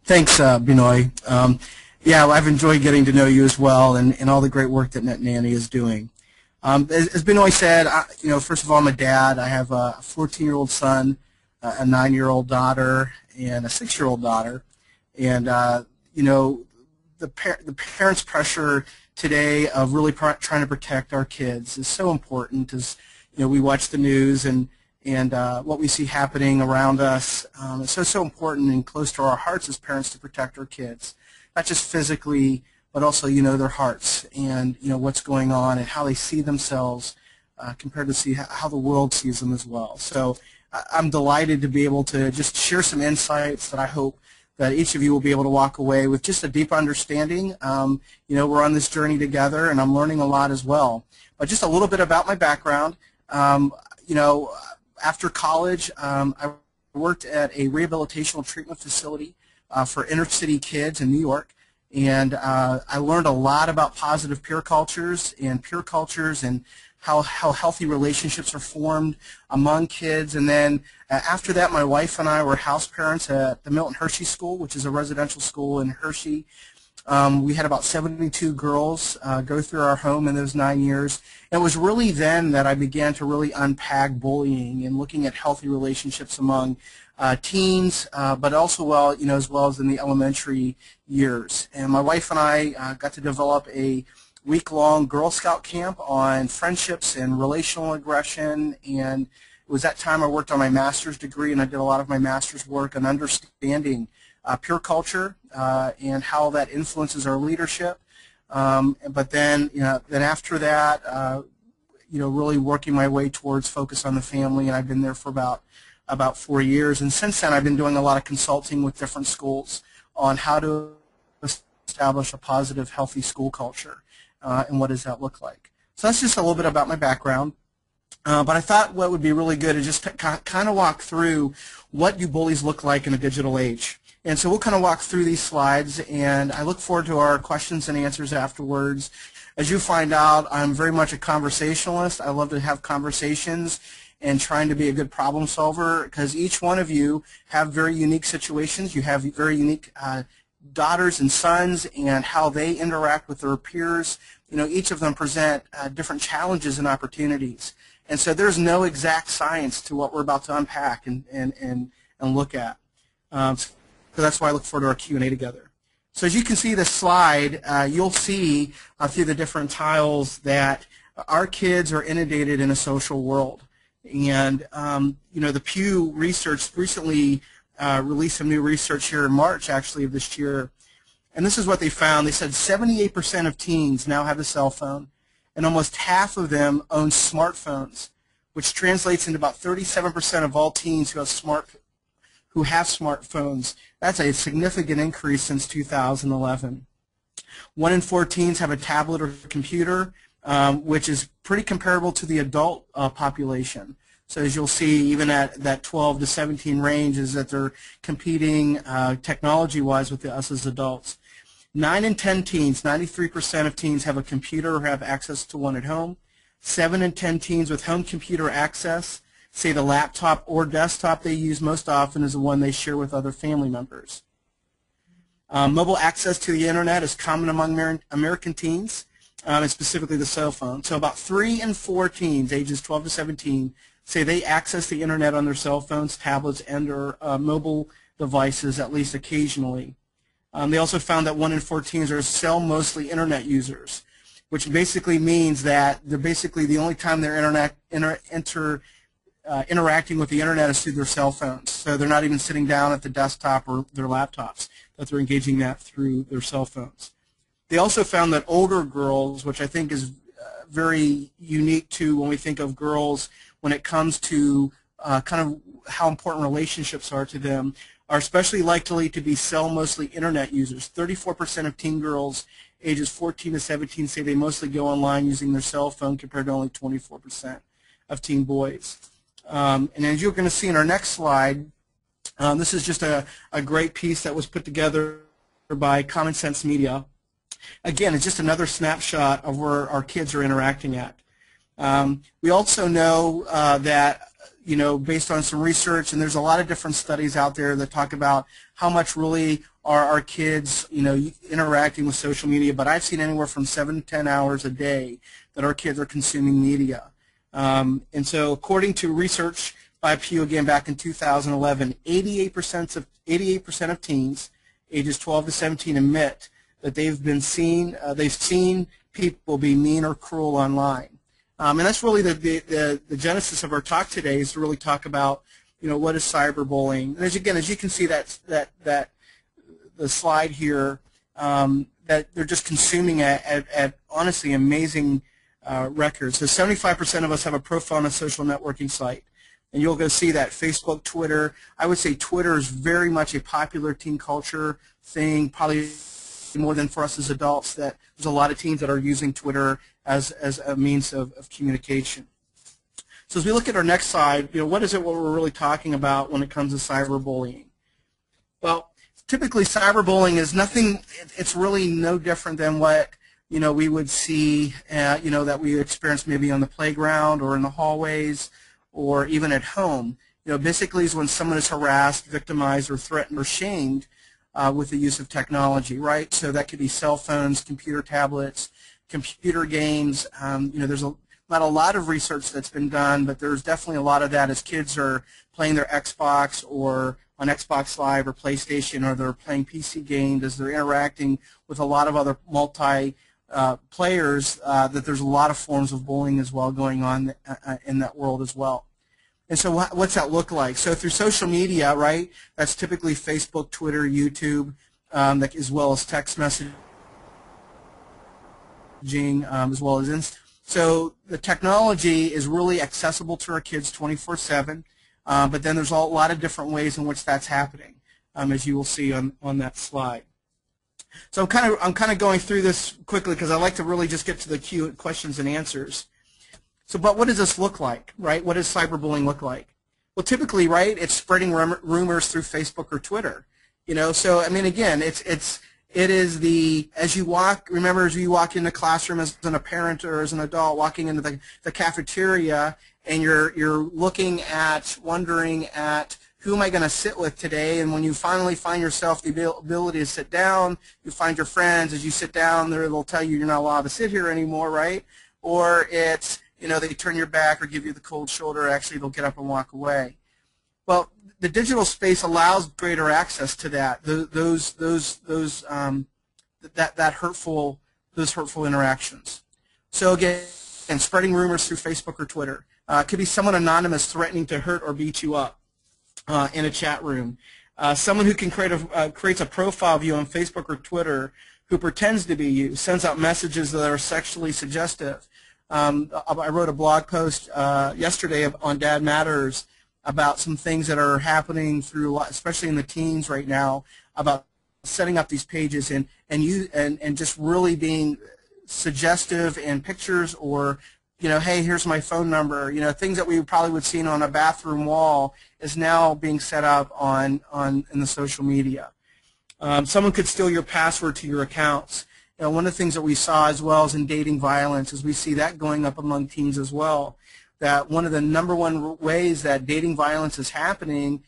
Thanks, Binoy. Yeah, well, I've enjoyed getting to know you as well, and all the great work that Nanny is doing. As Binoy said, first of all, I'm a dad. I have a 14-year-old son, a 9-year-old daughter, and a 6-year-old daughter. And the parents' pressure today of really trying to protect our kids is so important. As we watch the news and what we see happening around us. It's so important and close to our hearts as parents to protect our kids, not just physically, but also their hearts and what's going on and how they see themselves compared to see how the world sees them as well. So I'm delighted to be able to just share some insights that I hope that each of you will be able to walk away with just a deeper understanding. We're on this journey together, and I'm learning a lot as well. But just a little bit about my background. After college, I worked at a rehabilitational treatment facility for inner city kids in New York, and I learned a lot about positive peer cultures and how healthy relationships are formed among kids. And then after that, my wife and I were house parents at the Milton Hershey School, which is a residential school in Hershey. We had about 72 girls go through our home in those 9 years. And it was really then that I began to really unpack bullying and looking at healthy relationships among teens, but also as well as in the elementary years. And my wife and I got to develop a week-long Girl Scout camp on friendships and relational aggression. And it was that time I worked on my master's degree, and I did a lot of my master's work on understanding peer culture and how that influences our leadership. But then after that, really working my way towards focus on the family, and I've been there for about 4 years. And since then, I've been doing a lot of consulting with different schools on how to establish a positive, healthy school culture, and what does that look like. So that's just a little bit about my background. But I thought what would be really good is just to kind of walk through what do bullies look like in a digital age. And so we'll kind of walk through these slides, and I look forward to our questions and answers afterwards. As you find out, I'm very much a conversationalist. I love to have conversations and trying to be a good problem solver, because each one of you have very unique situations. You have very unique daughters and sons, and how they interact with their peers. Each of them present different challenges and opportunities. And so there's no exact science to what we're about to unpack and look at. So that's why I look forward to our Q&A together. So as you can see this slide, you'll see through the different tiles that our kids are inundated in a social world. And the Pew Research recently released some new research here in March, actually, of this year. And this is what they found. They said 78% of teens now have a cell phone, and almost half of them own smartphones, which translates into about 37% of all teens who have smartphones. That's a significant increase since 2011. 1 in 4 teens have a tablet or computer, which is pretty comparable to the adult population. So as you'll see, even at that 12 to 17 range, is that they're competing technology-wise with us as adults. 9 in 10 teens, 93% of teens have a computer or have access to one at home. 7 in 10 teens with home computer access say the laptop or desktop they use most often is the one they share with other family members. Mobile access to the internet is common among American teens, and specifically the cell phone. So about 3 in 4 teens, ages 12 to 17, say they access the internet on their cell phones, tablets, and or mobile devices at least occasionally. They also found that 1 in 4 teens are cell-mostly internet users, which basically means that they're basically the only time they're interacting with the internet is through their cell phones. So they're not even sitting down at the desktop or their laptops, that they're engaging that through their cell phones. They also found that older girls, which I think is very unique to when we think of girls when it comes to kind of how important relationships are to them, are especially likely to be cell-mostly internet users. 34% of teen girls ages 14 to 17 say they mostly go online using their cell phone, compared to only 24% of teen boys. And as you're going to see in our next slide, this is just a great piece that was put together by Common Sense Media. Again, it's just another snapshot of where our kids are interacting at. We also know that you know, based on some research, and there's a lot of different studies out there that talk about how much really are our kids, you know, interacting with social media, but I've seen anywhere from 7 to 10 hours a day that our kids are consuming media. And so according to research by Pew again back in 2011, 88% of teens ages 12 to 17 admit that they've seen people be mean or cruel online. And that's really the genesis of our talk today, is to really talk about, you know, what is cyberbullying. And as you can see the slide here, that they're just consuming at honestly amazing records. So 75% of us have a profile on a social networking site. And you'll go see that Facebook, Twitter. I would say Twitter is very much a popular teen culture thing, probably more than for us as adults, that there's a lot of teens that are using Twitter as a means of communication. So as we look at our next slide, you know, what we're really talking about when it comes to cyberbullying? Well, typically cyberbullying is nothing, it's really no different than what, you know, we would see, you know, that we experience maybe on the playground or in the hallways or even at home. You know, basically is when someone is harassed, victimized, or threatened or shamed with the use of technology, right? So that could be cell phones, computer tablets, computer games. You know, there's not a lot of research that's been done, but there's definitely a lot of that as kids are playing their Xbox or on Xbox Live or PlayStation, or they're playing PC games, as they're interacting with a lot of other players, that there's a lot of forms of bullying as well going on in that world as well. And so what's that look like? So through social media, right, that's typically Facebook, Twitter, YouTube, as well as text messaging, as well as so the technology is really accessible to our kids 24/7, but then there's a lot of different ways in which that's happening, as you will see on that slide. So I'm kind of going through this quickly because I like to really just get to the questions and answers. So, but what does this look like, right? What does cyberbullying look like? Well, typically, right, it's spreading rumors through Facebook or Twitter. You know, so I mean, again, it is as you walk in the classroom as a parent or as an adult, walking into the cafeteria, and you're wondering at who am I going to sit with today, and when you finally find yourself the ability to sit down, you find your friends. As you sit down, they'll tell you you're not allowed to sit here anymore, right? Or it's, you know, they turn your back or give you the cold shoulder. Actually, they'll get up and walk away. Well, the digital space allows greater access to that. Those hurtful interactions. So again, spreading rumors through Facebook or Twitter. It could be someone anonymous threatening to hurt or beat you up in a chat room. Someone who can creates a profile of you on Facebook or Twitter who pretends to be you, sends out messages that are sexually suggestive. I wrote a blog post yesterday on Dad Matters about some things that are happening especially in the teens right now, about setting up these pages and just really being suggestive in pictures, or, you know, hey, here's my phone number. You know, things that we probably would see on a bathroom wall is now being set up in the social media. Someone could steal your password to your accounts. You know, one of the things that we saw as well as in dating violence is we see that going up among teens as well, that one of the #1 ways that dating violence is happening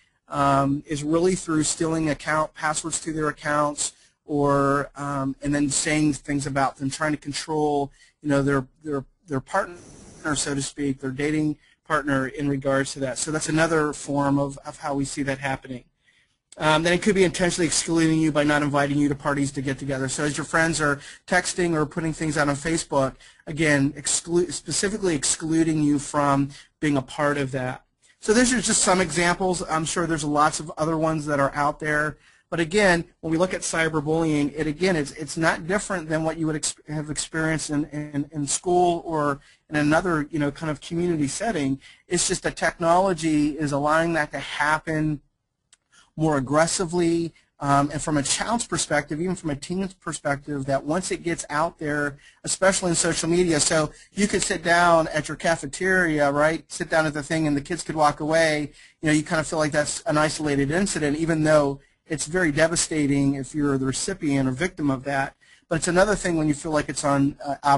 is really through stealing passwords to their accounts, or and then saying things about them, trying to control, you know, their partner, so to speak, their dating partner in regards to that. So that's another form of how we see that happening. Then it could be intentionally excluding you by not inviting you to parties to get together. So as your friends are texting or putting things out on Facebook, again, specifically excluding you from being a part of that. So these are just some examples. I'm sure there's lots of other ones that are out there. But again, when we look at cyberbullying, it's not different than what you would have experienced in school or in another, you know, kind of community setting. It's just that technology is allowing that to happen more aggressively, and from a child's perspective, even from a teen's perspective, that once it gets out there, especially in social media, so you could sit down at your cafeteria, right, sit down at the thing, and the kids could walk away. You know, you kind of feel like that's an isolated incident, even though it's very devastating if you're the recipient or victim of that. But it's another thing when you feel like it's out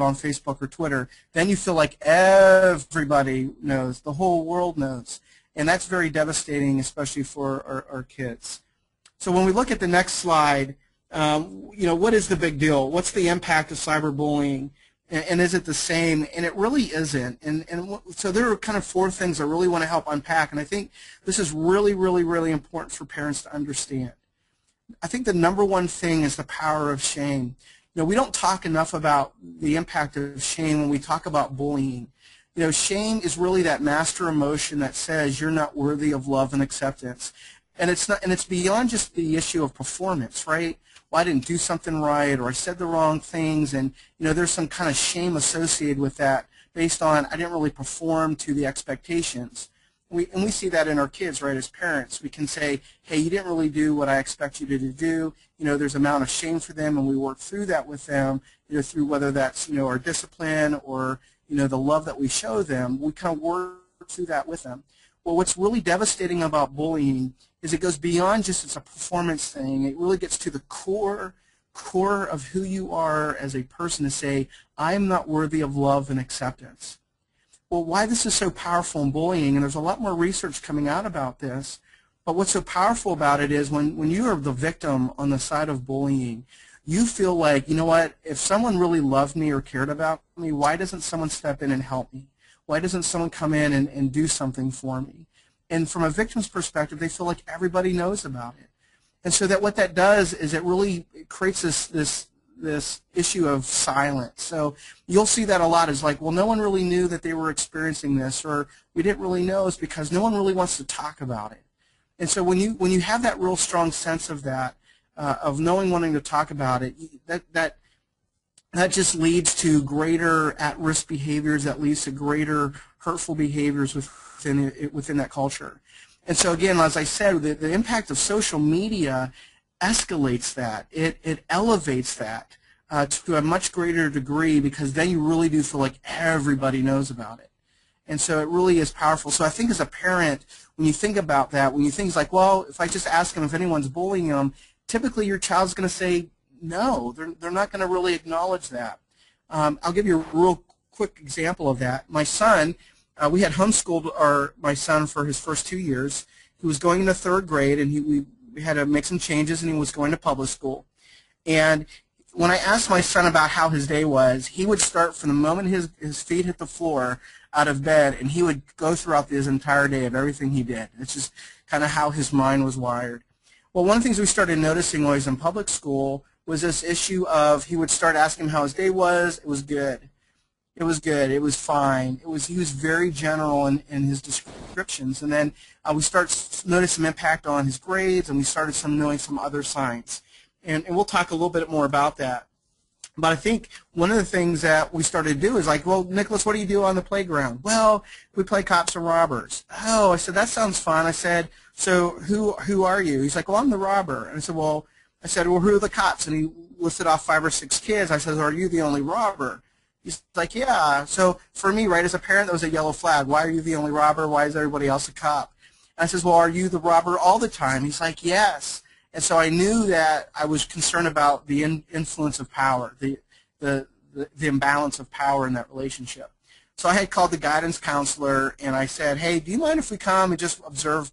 on Facebook or Twitter. Then you feel like everybody knows, the whole world knows. And that's very devastating, especially for our kids. So when we look at the next slide, what is the big deal? What's the impact of cyberbullying? And is it the same? And it really isn't. And so there are kind of 4 things I really want to help unpack. And I think this is really, really, really important for parents to understand. I think the number one thing is the power of shame. We don't talk enough about the impact of shame when we talk about bullying. Shame is really that master emotion that says you're not worthy of love and acceptance. And it's beyond just the issue of performance, right? Well, I didn't do something right, or I said the wrong things, and there's some kind of shame associated with that based on I didn't really perform to the expectations. And we see that in our kids, right, as parents. We can say, hey, you didn't really do what I expect you to do. There's an amount of shame for them, and we work through that with them, through whether that's, our discipline or, the love that we show them. We kind of work through that with them. Well, what's really devastating about bullying is it goes beyond just it's a performance thing. It really gets to the core of who you are as a person to say, I am not worthy of love and acceptance. Well, why this is so powerful in bullying, and there's a lot more research coming out about this, but what's so powerful about it is when you are the victim on the side of bullying, you feel like, you know what, if someone really loved me or cared about me, why doesn't someone step in and help me? Why doesn't someone come in and do something for me? And from a victim's perspective, they feel like everybody knows about it. And so that what that does is it really creates this issue of silence. So you'll see that a lot is like, well, no one really knew that they were experiencing this, or we didn't really know. It's because no one really wants to talk about it. And so when you have that real strong sense of that, of knowing, wanting to talk about it, that just leads to greater at-risk behaviors, that leads to greater hurtful behaviors within that culture. And so again, as I said, the impact of social media escalates that. It elevates that to a much greater degree, because then you really do feel like everybody knows about it. And so it really is powerful. So I think as a parent, when you think about that, when you think like, well, if I just ask them if anyone's bullying them, typically your child's going to say no. They're not going to really acknowledge that. I'll give you a real quick example of that. My son, we had homeschooled my son for his first 2 years. He was going into 3rd grade, and we had to make some changes, and he was going to public school. And when I asked my son about how his day was, he would start from the moment his feet hit the floor out of bed, and he would go throughout his entire day of everything he did. It's just kind of how his mind was wired. Well, one of the things we started noticing while he was in public school was this issue of he would start asking him how his day was. It was good. It was good. It was fine. He was very general in his descriptions. And then we start noticing some impact on his grades, and we started knowing some other signs. And we'll talk a little bit more about that. But I think one of the things that we started to do is like, well, Nicholas, what do you do on the playground? Well, we play cops and robbers. Oh, I said, that sounds fun. I said, so who are you? He's like, well, I'm the robber. And I said, well, who are the cops? And he listed off 5 or 6 kids. I said, are you the only robber? He's like, yeah. So for me, right, as a parent, that was a yellow flag. Why are you the only robber? Why is everybody else a cop? And I says, well, are you the robber all the time? He's like, yes. And so I knew that I was concerned about the influence of power, the imbalance of power in that relationship. So I had called the guidance counselor, and I said, hey, do you mind if we come and just observe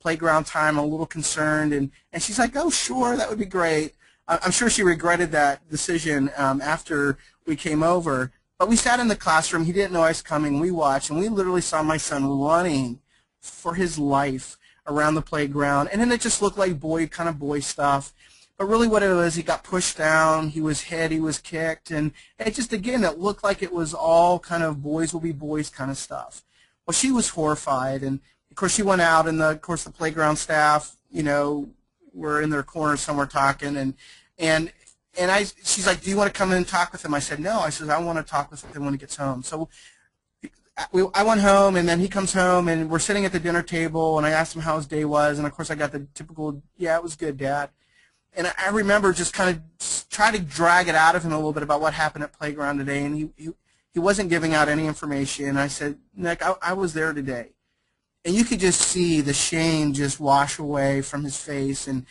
playground time? I'm a little concerned. And she's like, oh, sure, that would be great. I'm sure she regretted that decision after we came over. But we sat in the classroom. He didn't know I was coming. We watched, and we literally saw my son running for his life around the playground. And then it just looked like kind of boy stuff. But really what it was, he got pushed down, he was hit, he was kicked, and it just, again, it looked like it was all kind of boys will be boys kind of stuff. Well, she was horrified, and of course she went out, and of course the playground staff, were in their corner somewhere talking, and she's like, do you want to come in and talk with him? I said, no. I said, I want to talk with him when he gets home. So I went home, and then he comes home, and we're sitting at the dinner table, and I asked him how his day was, and of course I got the typical, yeah, it was good, Dad. And I remember just kind of trying to drag it out of him a little bit about what happened at playground today, and he wasn't giving out any information. I said, Nick, I was there today. And you could just see the shame just wash away from his face, and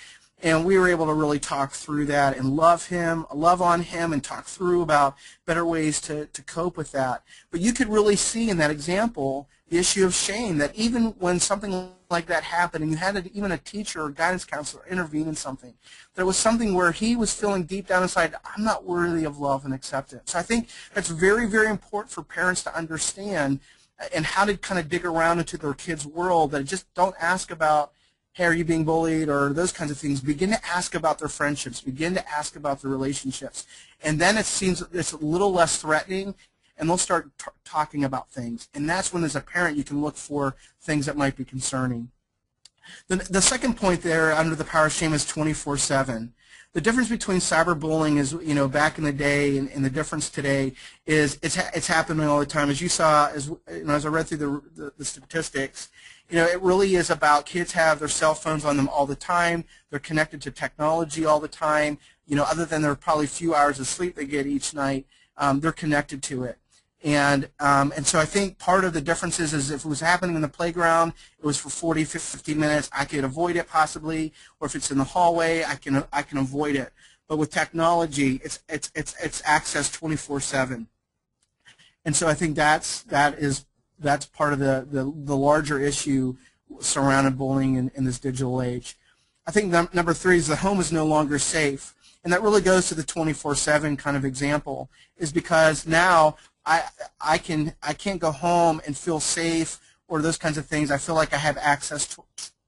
we were able to really talk through that and love on him, and talk through about better ways to cope with that. But you could really see in that example the issue of shame, that even when something like that happened and you had even a teacher or guidance counselor intervene in something, there was something where he was feeling deep down inside, I'm not worthy of love and acceptance. So I think that's very, very important for parents to understand, and how to kind of dig around into their kids' world, that just don't ask about, hey, are you being bullied, or those kinds of things. Begin to ask about their friendships. Begin to ask about their relationships. And then it seems it's a little less threatening, and they'll start talking about things. And that's when, as a parent, you can look for things that might be concerning. The second point there under the power of shame is 24/7. The difference between cyberbullying is, back in the day and the difference today is it's happening all the time. As you saw, as I read through the statistics, it really is about kids have their cell phones on them all the time. They're connected to technology all the time. Other than their probably few hours of sleep they get each night, they're connected to it. And so I think part of the difference is if it was happening in the playground, it was for 40, 50 minutes, I could avoid it possibly, or if it's in the hallway, I can avoid it. But with technology, it's access 24/7. And so I think that's part of the larger issue surrounding bullying in this digital age. I think number 3 is the home is no longer safe. And that really goes to the 24/7 kind of example, is because now I can't go home and feel safe or those kinds of things. I feel like I have access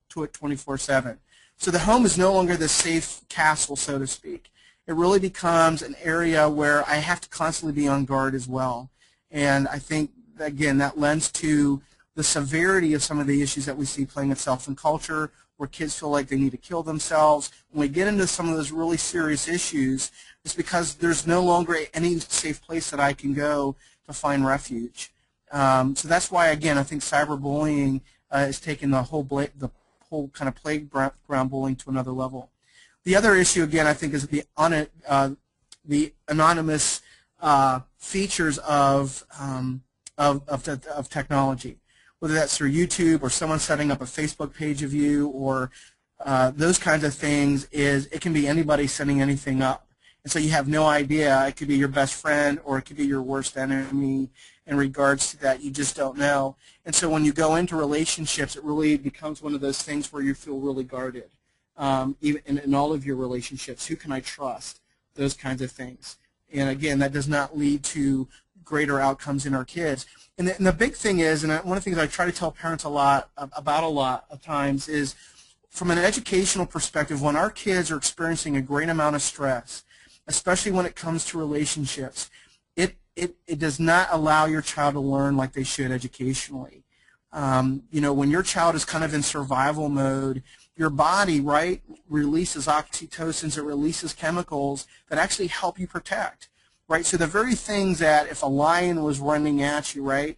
to it 24/7. So the home is no longer the safe castle, so to speak. It really becomes an area where I have to constantly be on guard as well. And I think, again, that lends to the severity of some of the issues that we see playing itself in culture, where kids feel like they need to kill themselves. When we get into some of those really serious issues, it's because there's no longer any safe place that I can go to find refuge. So that's why, again, I think cyberbullying is taking the whole kind of playground bullying to another level. The other issue, again, I think is the anonymous features of technology, whether that's through YouTube or someone setting up a Facebook page of you, or those kinds of things. It can be anybody setting anything up. And so you have no idea. It could be your best friend, or it could be your worst enemy in regards to that. You just don't know. And so when you go into relationships, it really becomes one of those things where you feel really guarded. Even in all of your relationships, who can I trust? Those kinds of things. And again, that does not lead to greater outcomes in our kids. And the big thing is, and one of the things I try to tell parents a lot of times, is from an educational perspective, when our kids are experiencing a great amount of stress, especially when it comes to relationships, it does not allow your child to learn like they should educationally. When your child is kind of in survival mode, your body, right, releases oxytocins, it releases chemicals that actually help you protect, right? So the very things that if a lion was running at you, right,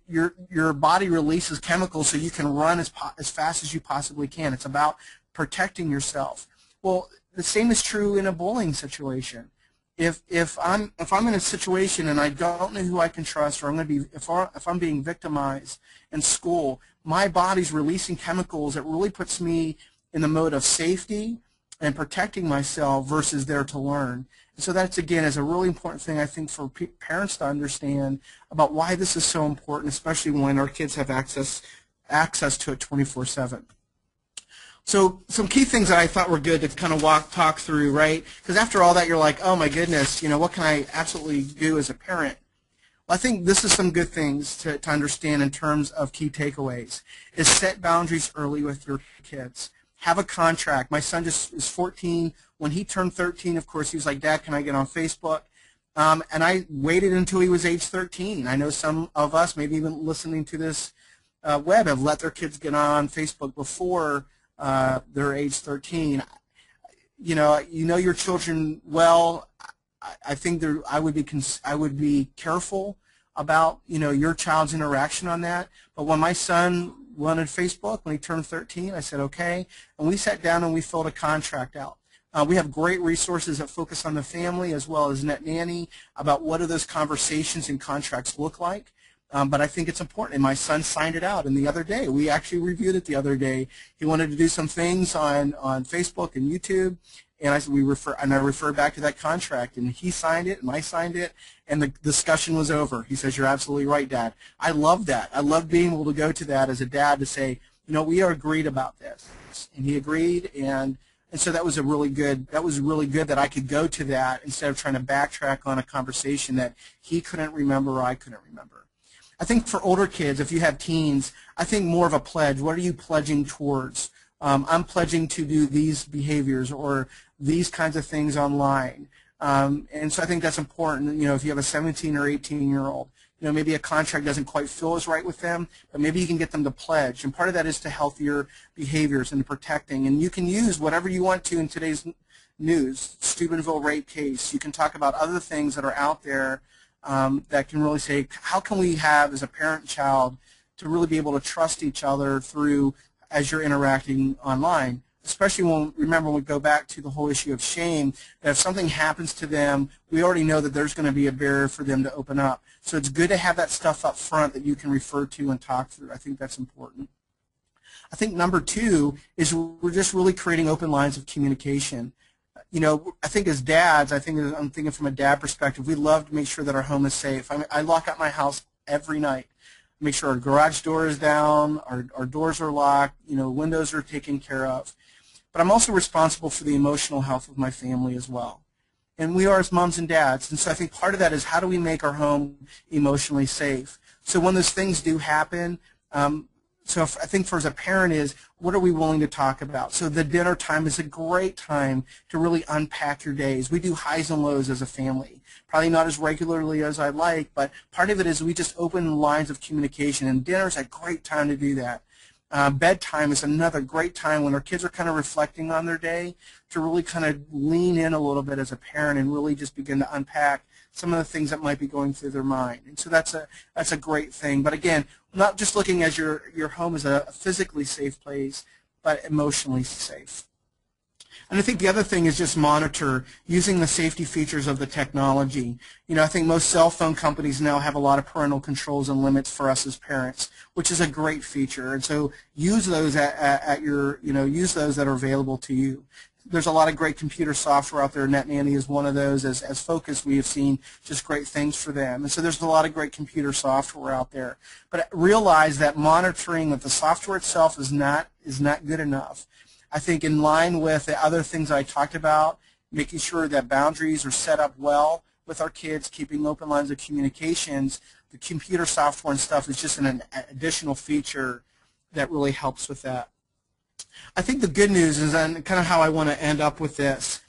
your body releases chemicals so you can run as fast as you possibly can. It's about protecting yourself. Well, the same is true in a bullying situation. If I'm in a situation and I don't know who I can trust, or if I'm being victimized in school, my body's releasing chemicals that really puts me in the mode of safety and protecting myself versus there to learn. And so that's, again, is a really important thing, I think, for parents to understand about why this is so important, especially when our kids have access to it 24/7. So some key things that I thought were good to kind of talk through, right? Because after all that, you're like, oh my goodness, what can I absolutely do as a parent? Well, I think this is some good things to understand in terms of key takeaways, is set boundaries early with your kids. Have a contract. My son just is 14. When he turned 13, of course, he was like, Dad, can I get on Facebook? And I waited until he was age 13. I know some of us, maybe even listening to this web, have let their kids get on Facebook before they're age 13. You know your children well. I think I would be careful about your child's interaction on that. But when my son wanted Facebook when he turned 13, I said okay, and we sat down and we filled a contract out. We have great resources that focus on the family as well as Nanny about what do those conversations and contracts look like. But I think it's important, and my son signed it out. And the other day, we actually reviewed it the other day. He wanted to do some things on Facebook and YouTube, And I referred back to that contract, and he signed it, and I signed it, and the discussion was over. He says, "You're absolutely right, Dad." I love that. I love being able to go to that as a dad to say, we are agreed about this, and he agreed, and so that was really good that I could go to that instead of trying to backtrack on a conversation that he couldn't remember or I couldn't remember. I think for older kids, if you have teens, I think more of a pledge. What are you pledging towards? I'm pledging to do these behaviors or these kinds of things online. And so I think that's important. If you have a 17 or 18-year-old, maybe a contract doesn't quite feel as right with them, but maybe you can get them to pledge. And part of that is to healthier behaviors and to protecting. And you can use whatever you want to in today's news, Steubenville rape case. You can talk about other things that are out there that can really say, how can we have, as a parent and child, to really be able to trust each other through as you're interacting online, especially remember when we go back to the whole issue of shame, that if something happens to them, we already know that there's going to be a barrier for them to open up. So it's good to have that stuff up front that you can refer to and talk through. I think that's important. I think number 2 is we're just really creating open lines of communication. I think as dads, I'm thinking from a dad perspective, we love to make sure that our home is safe. I lock up my house every night. Make sure our garage door is down, our doors are locked, windows are taken care of. But I'm also responsible for the emotional health of my family as well. And we are as moms and dads. And so I think part of that is how do we make our home emotionally safe? So when those things do happen, I think as a parent is, what are we willing to talk about? So the dinner time is a great time to really unpack your days. We do highs and lows as a family. Probably not as regularly as I'd like, but part of it is we just open lines of communication, and dinner is a great time to do that. Bedtime is another great time when our kids are kind of reflecting on their day to really kind of lean in a little bit as a parent and really just begin to unpack some of the things that might be going through their mind. And so that's a great thing. But again, not just looking as your home as a physically safe place, but emotionally safe. And I think the other thing is just monitor using the safety features of the technology. I think most cell phone companies now have a lot of parental controls and limits for us as parents, which is a great feature. And so use those use those that are available to you. There's a lot of great computer software out there. Nanny is one of those. As Focus, we have seen just great things for them. And so there's a lot of great computer software out there. But realize that monitoring of the software itself is not good enough. I think in line with the other things I talked about, making sure that boundaries are set up well with our kids, keeping open lines of communications, the computer software and stuff is just an additional feature that really helps with that. I think the good news is, and kind of how I want to end up with this,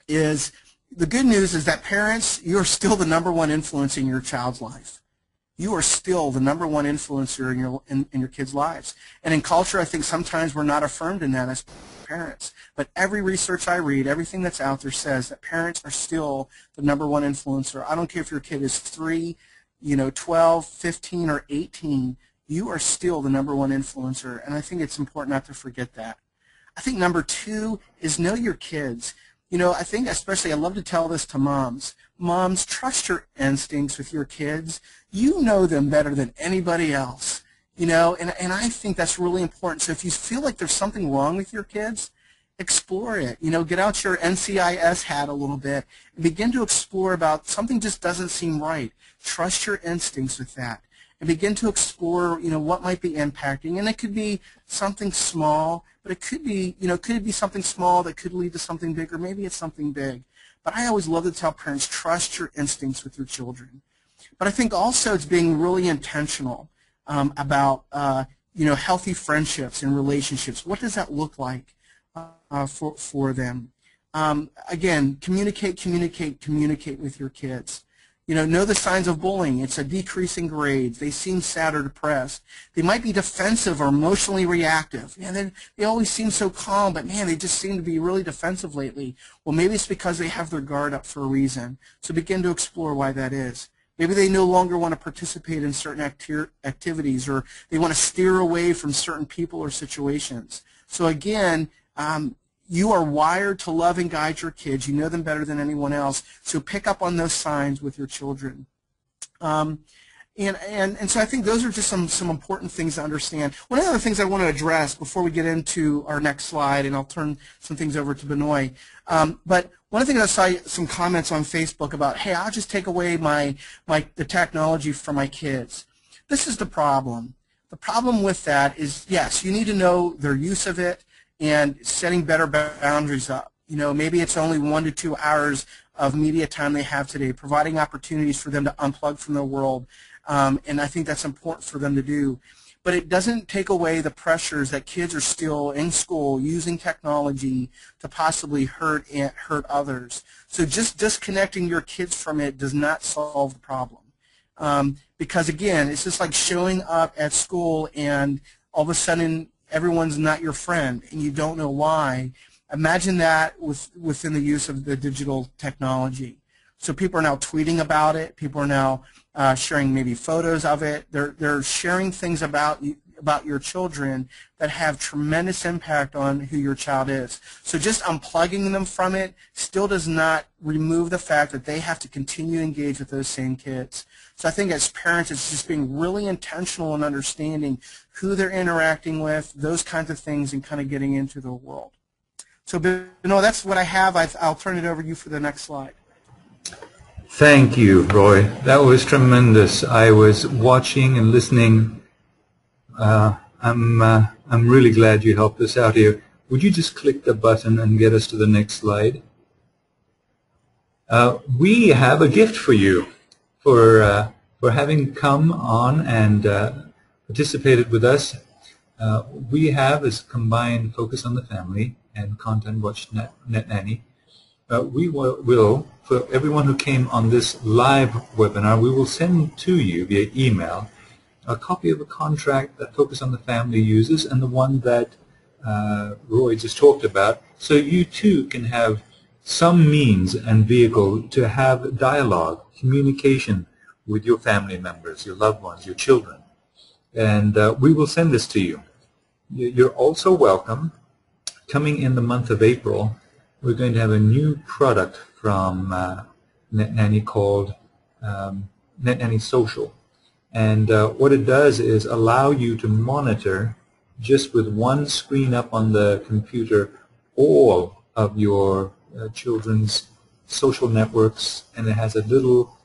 is the good news is that parents, you're still the #1 influence in your child's life. You are still the #1 influencer in your kids' lives. And in culture, I think sometimes we're not affirmed in that as parents. But every research I read, everything that's out there says that parents are still the #1 influencer. I don't care if your kid is 3, 12, 15, or 18. You are still the #1 influencer. And I think it's important not to forget that. I think number 2 is know your kids. I think especially I love to tell this to moms. Moms, trust your instincts with your kids. You know them better than anybody else. And I think that's really important. So if you feel like there's something wrong with your kids, explore it. Get out your NCIS hat a little bit and begin to explore about something just doesn't seem right. Trust your instincts with that. And begin to explore, what might be impacting. And it could be something small, but it could be, could it be something small that could lead to something bigger? Maybe it's something big. But I always love to tell parents, trust your instincts with your children. But I think also it's being really intentional about, healthy friendships and relationships. What does that look like for them? Again, communicate with your kids. Know the signs of bullying. It's a decrease in grades. They seem sad or depressed. They might be defensive or emotionally reactive. They always seem so calm, but man, they just seem to be really defensive lately. Well, maybe it's because they have their guard up for a reason. So begin to explore why that is. Maybe they no longer want to participate in certain activities, or they want to steer away from certain people or situations. So again, you are wired to love and guide your kids. You know them better than anyone else. So pick up on those signs with your children. And so I think those are just some important things to understand. One of the other things I want to address before we get into our next slide, and I'll turn some things over to Benoit, but one of the things I saw some comments on Facebook about, hey, I'll just take away the technology from my kids. This is the problem. The problem with that is, yes, you need to know their use of it and setting better boundaries up. You know, maybe it's only 1 to 2 hours of media time they have today, providing opportunities for them to unplug from their world. And I think that's important for them to do. But it doesn't take away the pressures that kids are still in school using technology to possibly hurt others. So just disconnecting your kids from it does not solve the problem. Because again, it's just like showing up at school and all of a sudden everyone's not your friend and you don't know why. Imagine that within the use of the digital technology. So people are now tweeting about it. People are now sharing maybe photos of it. They're sharing things about your children that have tremendous impact on who your child is. So just unplugging them from it still does not remove the fact that they have to continue to engage with those same kids. So I think as parents, it's just being really intentional in understanding who they're interacting with, those kinds of things, and kind of getting into the world. So, that's what I have. I'll turn it over to you for the next slide. Thank you, Roy. That was tremendous. I was watching and listening. I'm really glad you helped us out here. Would you just click the button and get us to the next slide? We have a gift for you for having come on and participated with us. We have this combined focus on the family and content watch Net Nanny. We will, for everyone who came on this live webinar, we will send to you via email a copy of a contract that Focus on the Family uses and the one that Roy just talked about, so you too can have some means and vehicle to have dialogue, communication with your family members, your loved ones, your children. And we will send this to you. You're also welcome. Coming in the month of April, we're going to have a new product from Net Nanny called Net Nanny Social. And what it does is allow you to monitor, just with one screen up on the computer, all of your children's social networks. And it has a little,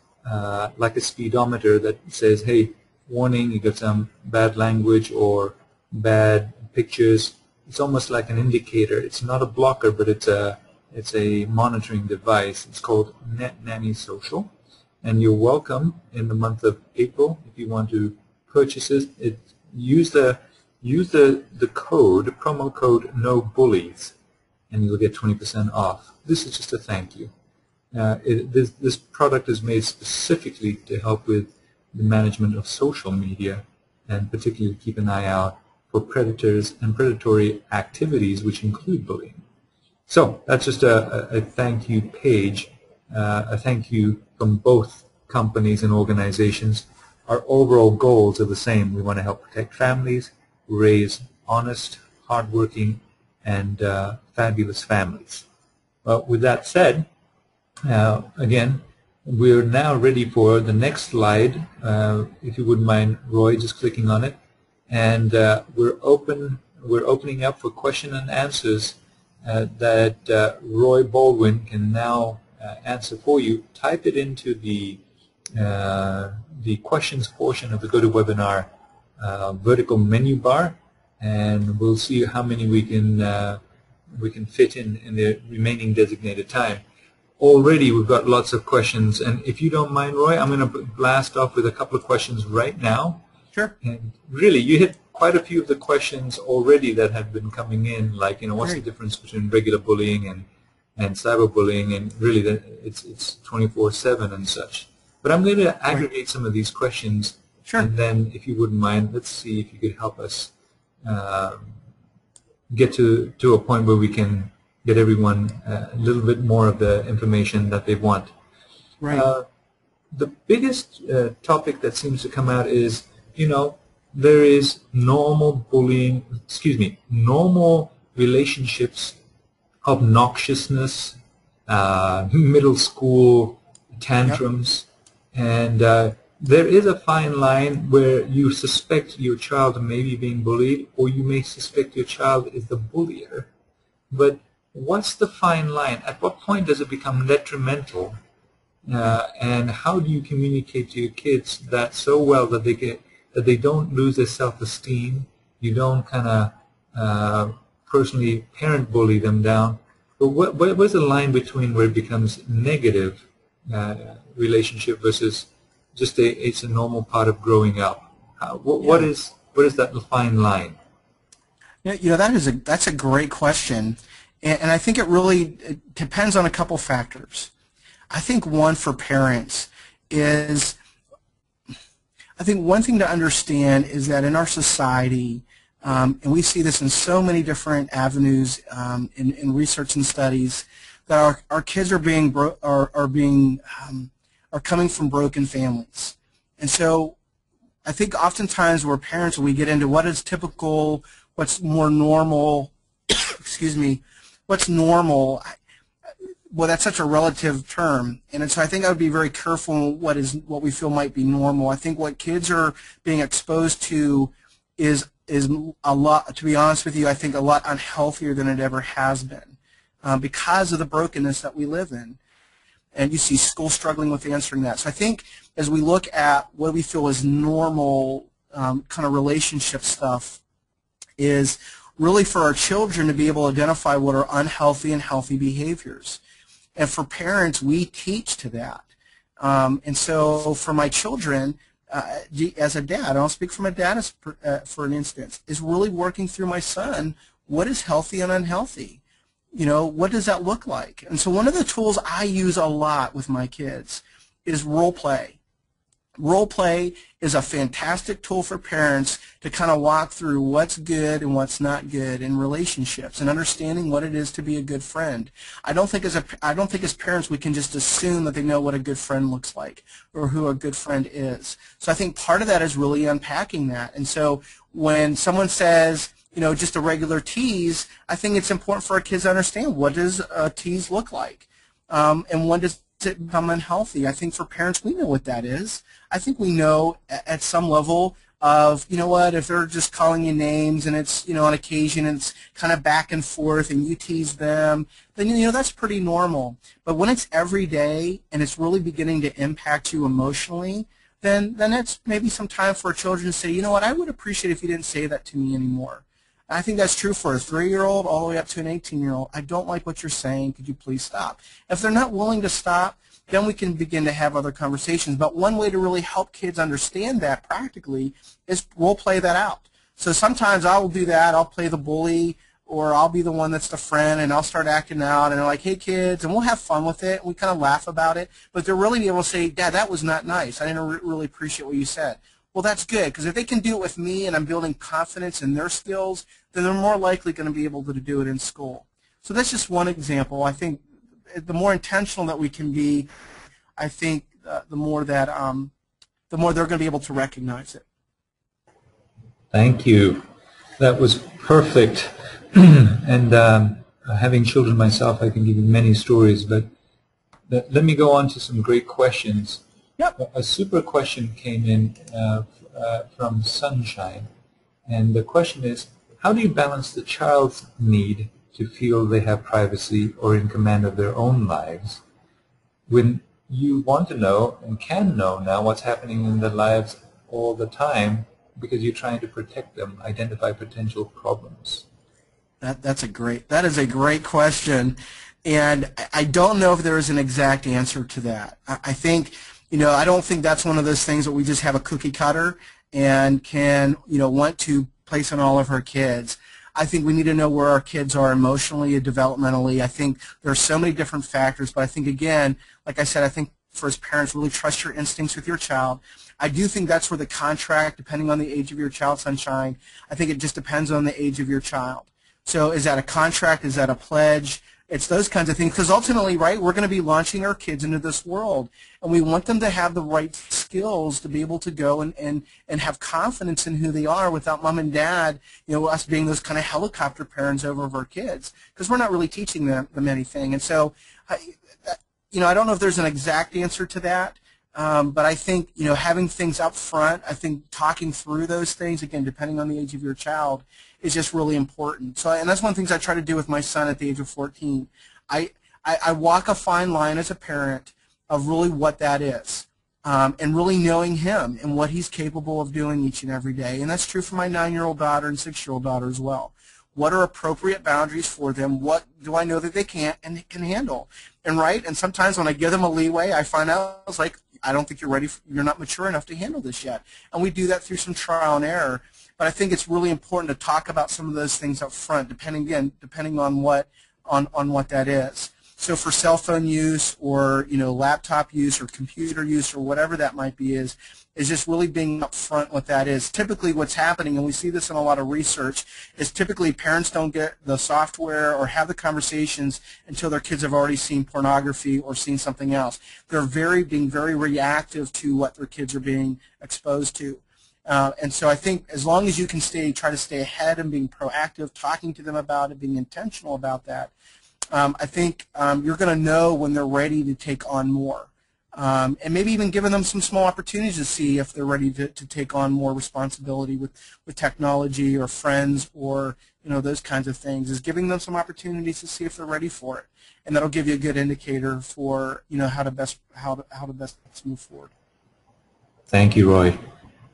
like a speedometer that says, hey, warning, you got some bad language or bad pictures. It's almost like an indicator. It's not a blocker, but it's a monitoring device. It's called Net Nanny Social, and you're welcome in the month of April if you want to purchase it. Use the code, promo code NOBullies, and you'll get 20% off. This is just a thank you. This product is made specifically to help with the management of social media, and particularly keep an eye out for predators and predatory activities, which include bullying. So that's just a thank you page, a thank you from both companies and organizations. Our overall goals are the same. We want to help protect families, raise honest, hardworking, and fabulous families. Well, with that said, again, we're now ready for the next slide. If you wouldn't mind, Roy, just clicking on it. And we're opening up for question and answers that Roy Baldwin can now answer for you. Type it into the questions portion of the GoToWebinar vertical menu bar, and we'll see how many we can fit in the remaining designated time. Already we've got lots of questions, and if you don't mind, Roy, I'm going to blast off with a couple of questions right now. Sure. And really, you hit quite a few of the questions already that have been coming in, like, what's the difference between regular bullying and cyberbullying, and really it's 24/7 and such. But I'm going to aggregate some of these questions, and then, if you wouldn't mind, let's see if you could help us get to a point where we can get everyone a little bit more of the information that they want. Right. The biggest topic that seems to come out is, there is normal bullying, normal relationships, obnoxiousness, middle school tantrums, and there is a fine line where you suspect your child may be being bullied, or you may suspect your child is the bullier. But what's the fine line? At what point does it become detrimental? And how do you communicate to your kids that so well that they don't lose their self-esteem? You don't kind of personally parent bully them down. But where's the line between where it becomes negative relationship versus just it's a normal part of growing up? What is that fine line? Yeah, that's a great question, and I think it depends on a couple factors. I think one for parents is, I think one thing to understand is that in our society, and we see this in so many different avenues in research and studies, that our kids are coming from broken families, and so I think oftentimes we're parents, we get into what is typical, what's more normal, excuse me, what's normal. Well, that's such a relative term, and so I think I would be very careful what we feel might be normal. I think what kids are being exposed to is a lot, to be honest with you, I think a lot unhealthier than it ever has been because of the brokenness that we live in. And you see schools struggling with answering that. So I think as we look at what we feel is normal kind of relationship stuff is really for our children to be able to identify what are unhealthy and healthy behaviors. And for parents, we teach to that. And so for my children, as a dad, I'll speak from a dad for an instance, is really working through my son, what is healthy and unhealthy? You know, what does that look like? And so one of the tools I use a lot with my kids is role play. Role play is a fantastic tool for parents to kind of walk through what's good and what's not good in relationships and understanding what it is to be a good friend. I don't think as parents we can just assume that they know what a good friend looks like or who a good friend is. So I think part of that is really unpacking that. And so when someone says, you know, just a regular tease, I think it's important for our kids to understand what does a tease look like and when does it become unhealthy. I think for parents, we know what that is. I think we know at some level of, you know what, if they're just calling you names and it's, you know, on occasion it's kind of back and forth and you tease them, then, you know, that's pretty normal. But when it's every day and it's really beginning to impact you emotionally, then it's maybe some time for children to say, you know what, I would appreciate if you didn't say that to me anymore. I think that's true for a 3-year-old all the way up to an 18-year-old. I don't like what you're saying. Could you please stop? If they're not willing to stop, then we can begin to have other conversations. But one way to really help kids understand that practically is role play that out. So sometimes I will do that. I'll play the bully, or I'll be the one that's the friend, and I'll start acting out, and they're like, hey, kids, and we'll have fun with it. We kind of laugh about it. But they're really able to say, Dad, that was not nice. I didn't really appreciate what you said. Well, that's good, because if they can do it with me and I'm building confidence in their skills, then they're more likely going to be able to do it in school. So that's just one example. I think the more intentional that we can be, I think the more they're going to be able to recognize it. Thank you. That was perfect. And having children myself, I can give you many stories, but let me go on to some great questions. Yep. A super question came in from Sunshine, and the question is, how do you balance the child's need to feel they have privacy or in command of their own lives when you want to know and can know now what's happening in their lives all the time because you're trying to protect them, identify potential problems? That is a great question, and I don't know if there is an exact answer to that. I think, you know, I don't think that's one of those things that we just have a cookie cutter and can, you know, want to place on all of our kids. I think we need to know where our kids are emotionally and developmentally. I think there are so many different factors, but I think, again, like I said, I think for as parents, really trust your instincts with your child. I do think that's where the contract, depending on the age of your child, Sunshine, I think it just depends on the age of your child. So is that a contract? Is that a pledge? It's those kinds of things, because ultimately, right, we're going to be launching our kids into this world, and we want them to have the right skills to be able to go and have confidence in who they are without mom and dad, you know, us being those kind of helicopter parents over our kids, because we're not really teaching them anything. And so, you know, I don't know if there's an exact answer to that. But I think, having things up front, I think talking through those things, again, depending on the age of your child, is just really important. So, and that's one of the things I try to do with my son at the age of 14. I walk a fine line as a parent of really what that is, and really knowing him and what he's capable of doing each and every day. And that's true for my 9-year-old daughter and 6-year-old daughter as well. What are appropriate boundaries for them? What do I know that they can't and can handle? And sometimes when I give them a leeway, I find out it's like, I don't think you're ready. You're not mature enough to handle this yet. And we do that through some trial and error. But I think it's really important to talk about some of those things up front, depending on what that is. So for cell phone use or laptop use or computer use or whatever that might be is just really being upfront what that is. Typically what's happening, and we see this in a lot of research, is typically parents don't get the software or have the conversations until their kids have already seen pornography or seen something else. They're being very reactive to what their kids are being exposed to. And so I think as long as you can try to stay ahead and being proactive, talking to them about it, being intentional about that, I think you're going to know when they're ready to take on more. And maybe even giving them some small opportunities to see if they're ready to take on more responsibility with technology or friends or those kinds of things, is giving them some opportunities to see if they're ready for it. And that'll give you a good indicator for how to best move forward. Thank you, Roy.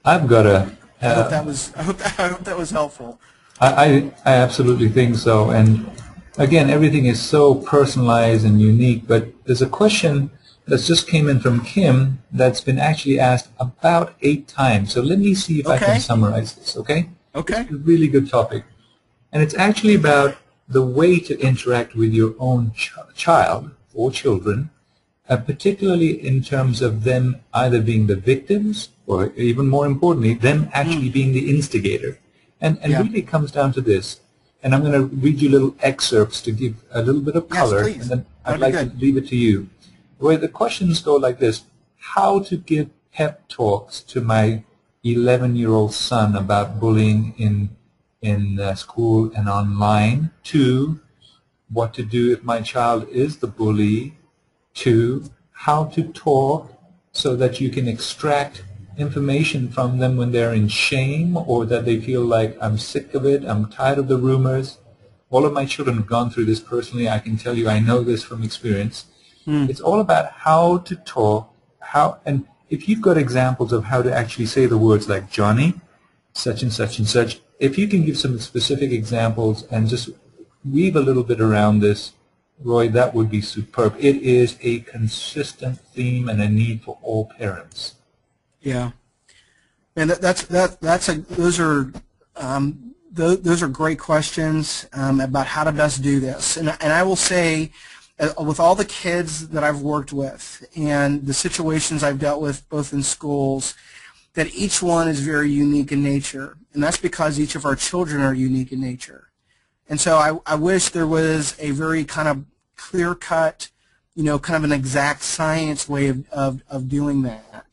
I've got a. I hope that was helpful. I absolutely think so. And again, everything is so personalized and unique. But there's a question that's just came in from Kim that's been actually asked about 8 times. So let me see if I can summarize this. Okay. Okay. It's a really good topic, and it's actually about the way to interact with your own child or children. Particularly in terms of them either being the victims or, even more importantly, them actually being the instigator. And really it comes down to this. And I'm going to read you little excerpts to give a little bit of color, and then I'd like to leave it to you. Where the questions go like this: how to give pep talks to my 11-year-old son about bullying in school and online. 2, what to do if my child is the bully. 2, how to talk so that you can extract information from them when they're in shame or that they feel like, I'm sick of it, I'm tired of the rumors. All of my children have gone through this personally. I can tell you I know this from experience. It's all about how to talk, and if you've got examples of how to actually say the words like, Johnny, such and such and such, if you can give some specific examples and just weave a little bit around this, Roy, that would be superb. It is a consistent theme and a need for all parents. Yeah, and those are great questions about how to best do this. And I will say, with all the kids that I've worked with and the situations I've dealt with both in schools, that each one is very unique in nature, and that's because each of our children are unique in nature. And so I wish there was a very kind of clear-cut, kind of an exact science way of doing that.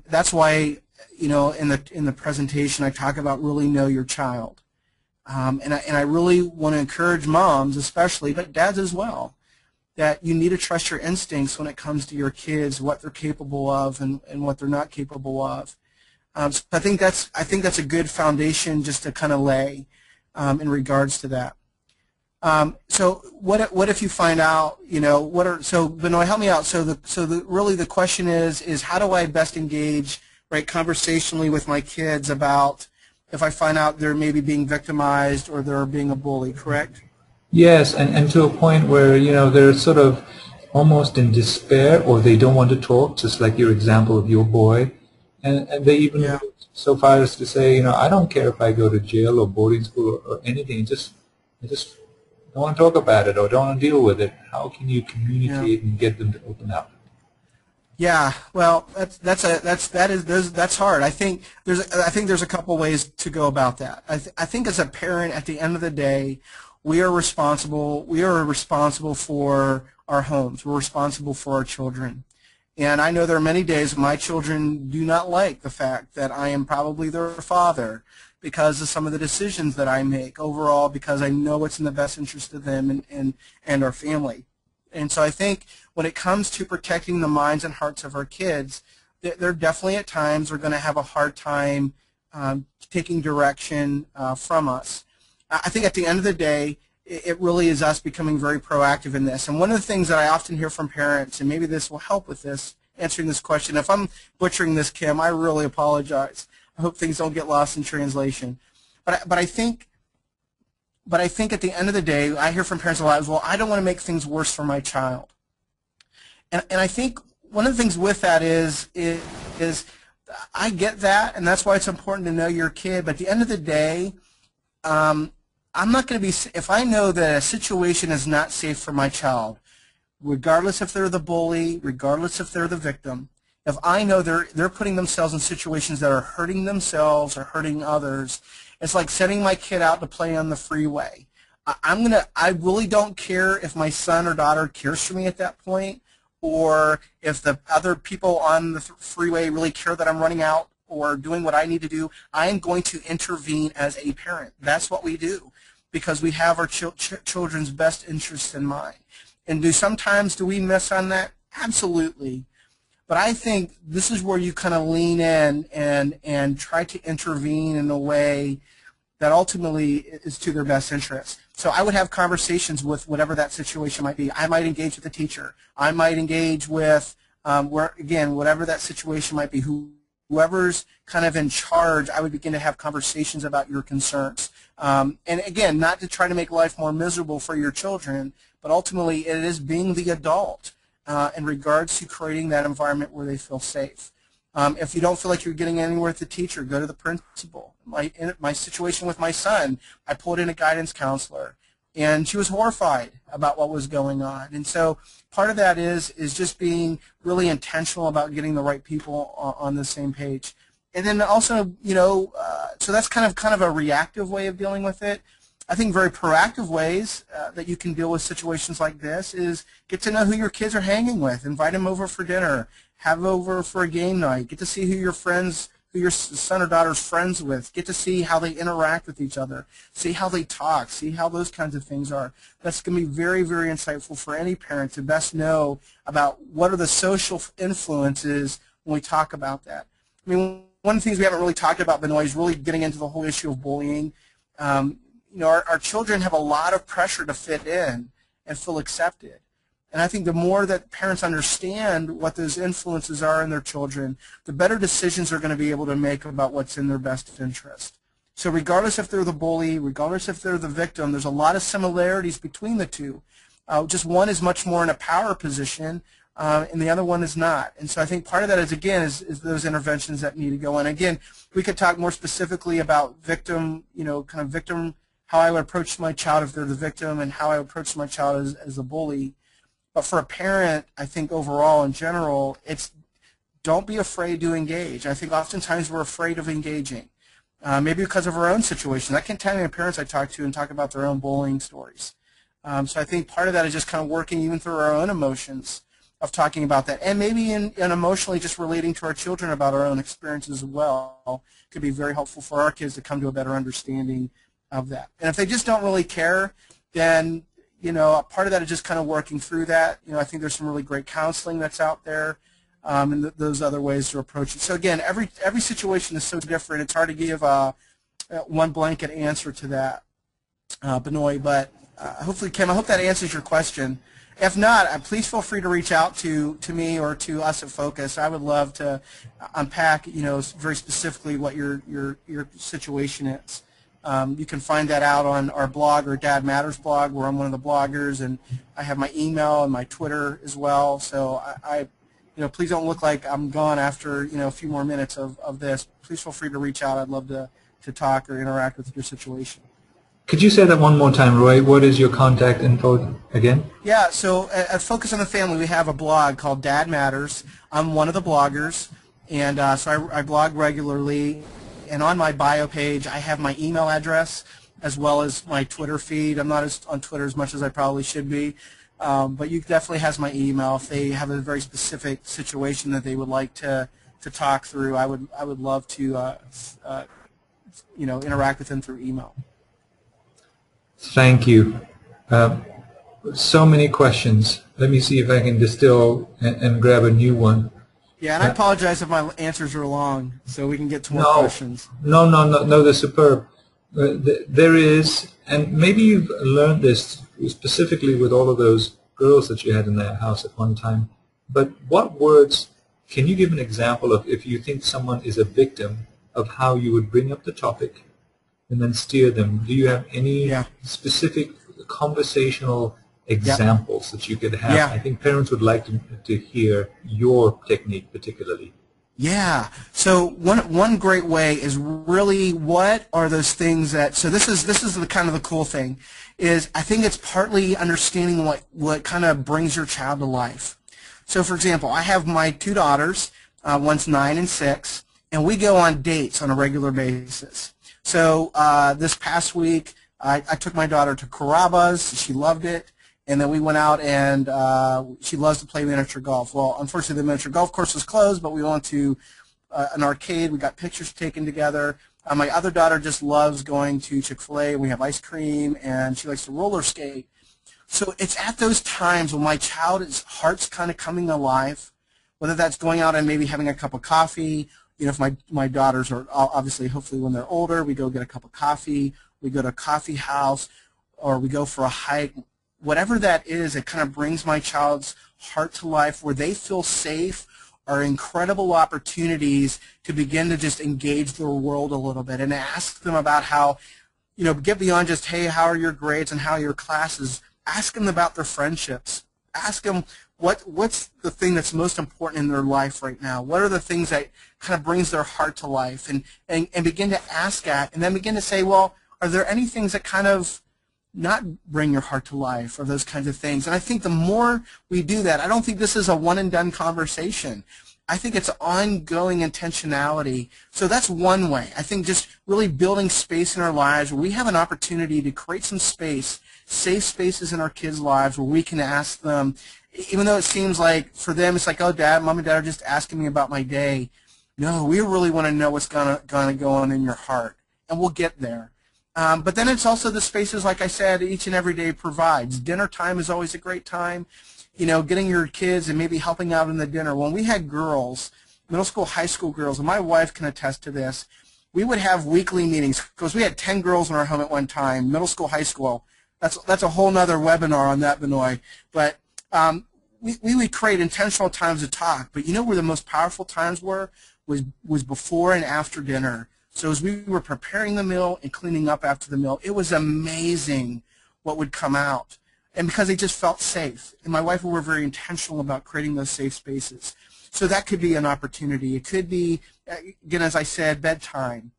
That's why, in the presentation I talk about really know your child. And I really want to encourage moms especially, but dads as well, that you need to trust your instincts when it comes to your kids, what they're capable of and what they're not capable of. So I think that's a good foundation just to kind of lay in regards to that. So what if you find out, so Benoit, help me out. So really the question is how do I best engage, right, conversationally with my kids about if I find out they're maybe being victimized or they're being a bully, correct? Yes, and to a point where, they're sort of almost in despair or they don't want to talk, just like your example of your boy. And they even go so far as to say, I don't care if I go to jail or boarding school or anything, I just don't want to talk about it or don't want to deal with it. How can you communicate and get them to open up? Yeah, well, that's hard. I think there's a couple ways to go about that. I think as a parent, at the end of the day, we are responsible for our homes. We're responsible for our children. And I know there are many days when my children do not like the fact that I am probably their father because of some of the decisions that I make overall, because I know what's in the best interest of them and our family. And so I think when it comes to protecting the minds and hearts of our kids, they're definitely at times are going to have a hard time taking direction from us. I think at the end of the day, it really is us becoming very proactive in this. And one of the things that I often hear from parents, and maybe this will help with this, answering this question. If I'm butchering this, Kim, I really apologize. I hope things don't get lost in translation. But I think at the end of the day, I hear from parents a lot, well, I don't want to make things worse for my child. And I think one of the things with that is I get that, and that's why it's important to know your kid. But at the end of the day, I'm not going to be, if I know that a situation is not safe for my child, regardless if they're the bully, regardless if they're the victim, if I know they're putting themselves in situations that are hurting themselves or hurting others, it's like sending my kid out to play on the freeway. I really don't care if my son or daughter cares for me at that point, or if the other people on the freeway really care that I'm running out or doing what I need to do. I am going to intervene as a parent. That's what we do, because we have our children's best interests in mind. And sometimes do we miss on that? Absolutely. But I think this is where you kind of lean in and try to intervene in a way that ultimately is to their best interest. So I would have conversations with whatever that situation might be. I might engage with the teacher. I might engage with, whatever that situation might be. Whoever's kind of in charge, I would begin to have conversations about your concerns. And again, not to try to make life more miserable for your children, but ultimately it is being the adult in regards to creating that environment where they feel safe. If you don't feel like you're getting anywhere with the teacher, go to the principal. My situation with my son, I pulled in a guidance counselor, and she was horrified about what was going on. And so part of that is just being really intentional about getting the right people on the same page. And then also, so that's kind of a reactive way of dealing with it. I think very proactive ways that you can deal with situations like this is get to know who your kids are hanging with, invite them over for dinner, have over for a game night, get to see who your son or daughter's friends with, get to see how they interact with each other, see how they talk, see how those kinds of things are. That's going to be very, very insightful for any parent to best know about what are the social influences when we talk about that. I mean, one of the things we haven't really talked about, Benoit, is really getting into the whole issue of bullying. Our children have a lot of pressure to fit in and feel accepted. And I think the more that parents understand what those influences are in their children, the better decisions they're going to be able to make about what's in their best interest. So regardless if they're the bully, regardless if they're the victim, there's a lot of similarities between the two. Just one is much more in a power position, and the other one is not. And so I think part of that is, again, is those interventions that need to go in. Again, we could talk more specifically about victim, how I would approach my child if they're the victim, and how I would approach my child as a bully. But for a parent, I think overall, in general, it's don't be afraid to engage. I think oftentimes we're afraid of engaging, maybe because of our own situation. I can tell you the parents I talk to and talk about their own bullying stories. So I think part of that is just kind of working even through our own emotions of talking about that, and maybe in emotionally just relating to our children about our own experiences as well could be very helpful for our kids to come to a better understanding of that. And if they just don't really care, then part of that is just kind of working through that. I think there's some really great counseling that's out there, and those other ways to approach it. So again, every situation is so different. It's hard to give one blanket answer to that, Benoit. But hopefully, Kim, I hope that answers your question. If not, please feel free to reach out to me or to us at Focus. I would love to unpack, very specifically what your situation is. You can find that out on our blog, or Dad Matters blog, where I'm one of the bloggers, and I have my email and my Twitter as well. So please don't look like I'm gone after a few more minutes of this. Please feel free to reach out. I'd love to talk or interact with your situation. Could you say that one more time, Roy? What is your contact info again? Yeah, so at Focus on the Family, we have a blog called Dad Matters. I'm one of the bloggers, and so I blog regularly. And on my bio page, I have my email address as well as my Twitter feed. I'm not on Twitter as much as I probably should be, but you definitely has my email. If they have a very specific situation that they would like to talk through, I would love to interact with them through email. Thank you. So many questions. let me see if I can distill and grab a new one. Yeah, and I apologize if my answers are long, so we can get to more questions. No, they're superb. There is, and maybe you've learned this specifically with all of those girls that you had in their house at one time, but what words, can you give an example of if you think someone is a victim of how you would bring up the topic and then steer them? Do you have any specific conversational examples that you could have? I think parents would like to hear your technique particularly. Yeah. So one great way is really what are those things that, so this is the kind of the cool thing, is I think it's partly understanding what kind of brings your child to life. So for example, I have my two daughters, one's 9 and 6, and we go on dates on a regular basis. So this past week, I took my daughter to Carrabba's. She loved it. And then we went out, and she loves to play miniature golf. Well, unfortunately, the miniature golf course was closed, but we went to an arcade. We got pictures taken together. My other daughter just loves going to Chick-fil-A. We have ice cream, and she likes to roller skate. So it's at those times when my child's heart's kind of coming alive, whether that's going out and maybe having a cup of coffee. You know, if my daughters are obviously, hopefully when they're older, we go get a cup of coffee. We go to a coffee house, or we go for a hike. Whatever that is, it kind of brings my child's heart to life where they feel safe, are incredible opportunities to begin to just engage their world a little bit and ask them about how, you know, get beyond just, hey, how are your grades and how are your classes. Ask them about their friendships. Ask them what's the thing that's most important in their life right now. What are the things that kind of brings their heart to life, and begin to ask that, and then begin to say, well, are there any things that kind of not bring your heart to life, or those kinds of things. And I think the more we do that, I don't think this is a one-and-done conversation. I think it's ongoing intentionality. So that's one way. I think just really building space in our lives where we have an opportunity to create some space, safe spaces in our kids' lives where we can ask them, even though it seems like for them it's like, oh, Mom and Dad are just asking me about my day. No, we really want to know what's gonna go on in your heart, and we'll get there. But then it's also the spaces, like I said, each and every day provides. Dinner time is always a great time. You know, getting your kids and maybe helping out in the dinner. When we had girls, middle school, high school girls, and my wife can attest to this, we would have weekly meetings because we had 10 girls in our home at one time, middle school, high school. That's a whole nother webinar on that, Benoit. But we would create intentional times to talk. But you know where the most powerful times were? Was before and after dinner. So as we were preparing the meal and cleaning up after the meal, it was amazing what would come out. And because they just felt safe. And my wife and I were very intentional about creating those safe spaces. So that could be an opportunity. It could be, again, as I said, bedtime.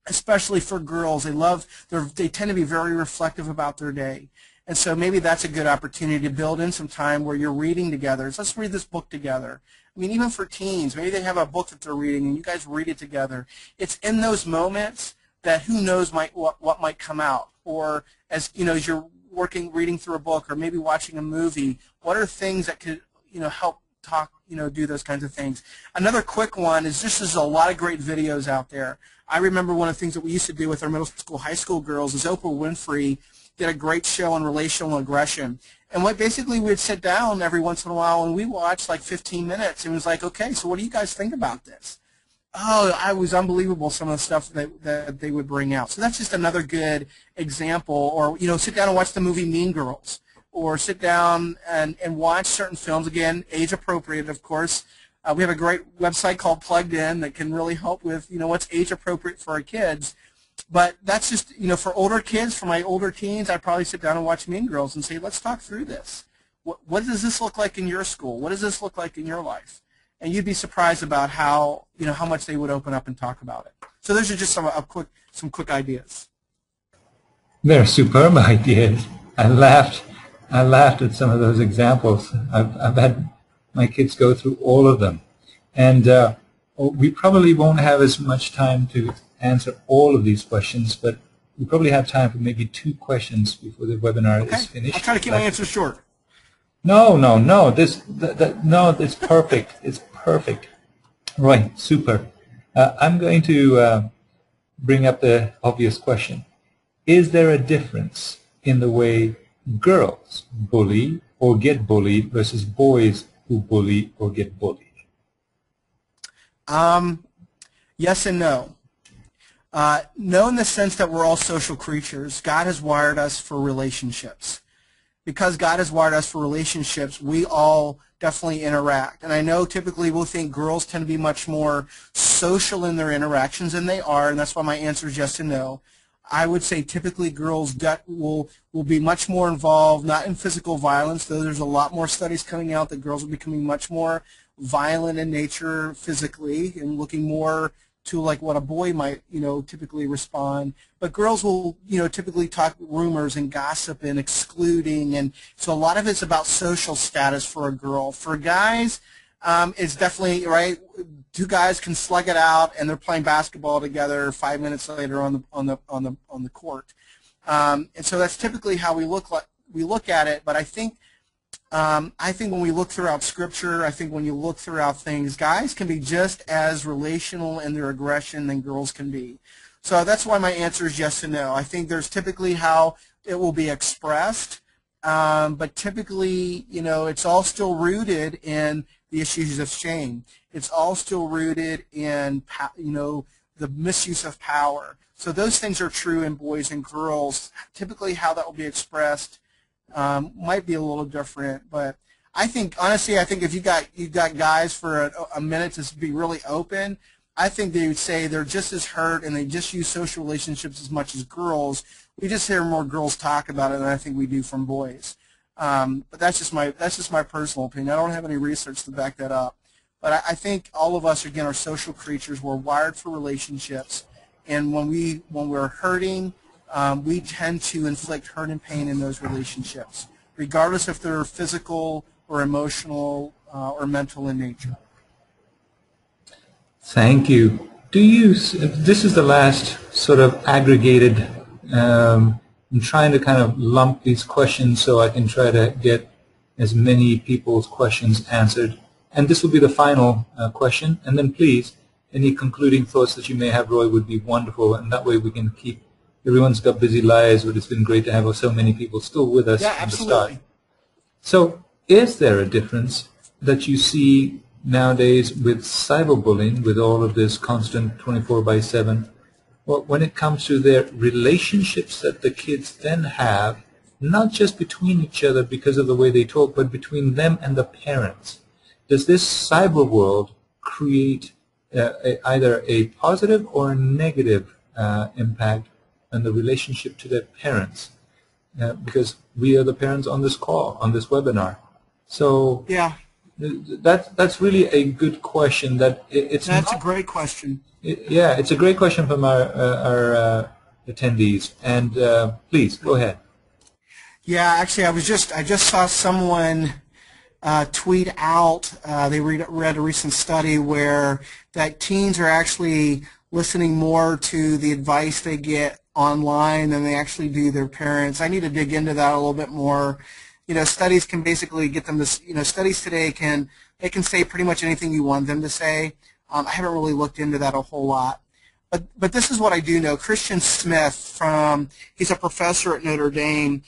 Especially for girls. They tend to be very reflective about their day. And so maybe that's a good opportunity to build in some time where you're reading together. So let's read this book together. I mean, even for teens, maybe they have a book that they're reading and you guys read it together. It's in those moments that who knows what might come out. Or as you know, as you're reading through a book or maybe watching a movie, what are things that could, you know, help talk, you know, do those kinds of things. Another quick one is there's a lot of great videos out there. I remember one of the things that we used to do with our middle school, high school girls is Oprah Winfrey did a great show on relational aggression. And basically we'd sit down every once in a while and we watched like 15 minutes and it was like, okay, so what do you guys think about this? Oh, it was unbelievable some of the stuff that they would bring out. So that's just another good example. Or, you know, sit down and watch the movie Mean Girls. Or sit down and watch certain films, again, age appropriate, of course. We have a great website called Plugged In that can really help with, you know, what's age appropriate for our kids. But that's just, you know, for older kids, for my older teens, I'd probably sit down and watch Mean Girls and say, let's talk through this. What does this look like in your school? What does this look like in your life? And you'd be surprised about how, you know, how much they would open up and talk about it. So those are just some quick ideas. They're superb ideas. I laughed at some of those examples. I've had my kids go through all of them. And we probably won't have as much time to answer all of these questions, but we probably have time for maybe 2 questions before the webinar is finished. I'll try to keep my answers short. No. No, it's perfect. It's perfect. Right, super. I'm going to bring up the obvious question. Is there a difference in the way girls bully or get bullied versus boys who bully or get bullied? Yes and no. No in the sense that we're all social creatures. God has wired us for relationships. Because God has wired us for relationships, we all definitely interact. And I know typically we'll think girls tend to be much more social in their interactions, and they are, and that's why my answer is yes and no. I would say typically girls will be much more involved, not in physical violence, though there's a lot more studies coming out that girls are becoming much more violent in nature physically and looking more to like what a boy might, typically respond. But girls will, typically talk rumors and gossip and excluding, and so a lot of it's about social status for a girl. For guys, it's definitely right. Two guys can slug it out, and they're playing basketball together 5 minutes later on the court, and so that's typically how we look at it. But I think when we look throughout Scripture, I think when you look throughout things, guys can be just as relational in their aggression than girls can be. So that's why my answer is yes and no. I think there's typically how it will be expressed, but typically, it's all still rooted in the issues of shame. It's all still rooted in, the misuse of power. So those things are true in boys and girls. Typically how that will be expressed might be a little different, but I think honestly, if you got guys for a minute to be really open, I think they would say they're just as hurt and they just use social relationships as much as girls. We just hear more girls talk about it than I think we do from boys. But that's just my personal opinion. I don't have any research to back that up. But I think all of us again are social creatures. We're wired for relationships, and when we're hurting, we tend to inflict hurt and pain in those relationships, regardless if they're physical or emotional or mental in nature. Thank you. This is the last sort of aggregated, I'm trying to kind of lump these questions so I can try to get as many people's questions answered. And this will be the final question. And then please, any concluding thoughts that you may have, Roy, would be wonderful. And that way we can keep, everyone's got busy lives, but it's been great to have so many people still with us from the start. So is there a difference that you see nowadays with cyberbullying, with all of this constant 24/7, when it comes to their relationships that the kids then have, not just between each other because of the way they talk, but between them and the parents? Does this cyber world create either a positive or a negative impact on the relationship to their parents? Because we are the parents on this call, on this webinar. So yeah, that's really a good question. That's a great question. It's a great question from our attendees. And please go ahead. Yeah, actually, I just saw someone tweet out. They read a recent study where that teens are actually listening more to the advice they get online than they actually do their parents. I need to dig into that a little bit more. Studies can basically get them to, studies today can say pretty much anything you want them to say. I haven't really looked into that a whole lot. But this is what I do know. Christian Smith, he's a professor at Notre Dame,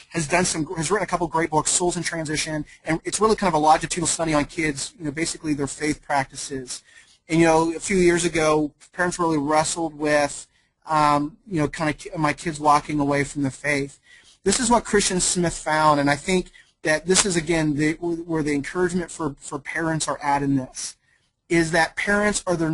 has written a couple great books, Souls in Transition, and it's really kind of a longitudinal study on kids, basically their faith practices. And a few years ago, parents really wrestled with, kind of my kids walking away from the faith. This is what Christian Smith found, and I think that this is again where the encouragement for parents are at in this, is that parents are their